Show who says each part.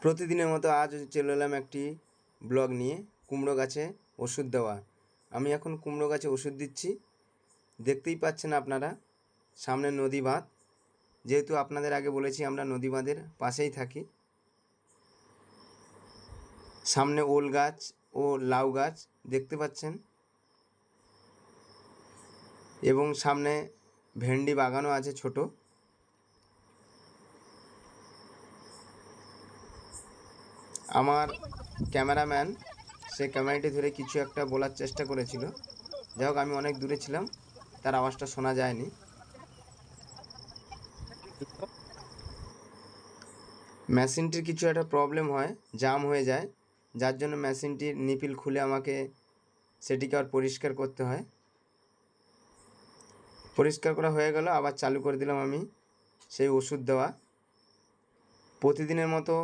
Speaker 1: প্রতিদিনের মতো আজ চলে এলাম একটি ব্লগ নিয়ে, কুমড়ো গাছে ওষুধ দেওয়া। আমি এখন কুমড়ো গাছে ওষুধ দিচ্ছি। দেখতেই পাচ্ছেন আপনারা, সামনে নদী বাঁধ। যেহেতু আপনাদের আগে বলেছি আমরা নদী বাঁধের পাশেই থাকি। সামনে ওল গাছ ও লাউ গাছ দেখতে পাচ্ছেন, এবং সামনে ভেন্ডি বাগানও আছে ছোট। আমার ক্যামেরাম্যান সে ক্যামেরাটি ধরে কিছু একটা বলার চেষ্টা করেছিল। যাই হোক, আমি অনেক দূরে ছিলাম, তার আওয়াজটা শোনা যায়নি। মেশিনটির কিছু একটা প্রবলেম হয়, জাম হয়ে যায়, যার জন্য মেশিনটির নিপিল খুলে আমাকে সেটিকে আর পরিষ্কার করতে হয়। পরিষ্কার করা হয়ে গেল, আবার চালু করে দিলাম আমি সেই ওষুধ দেওয়া। প্রতিদিনের মতো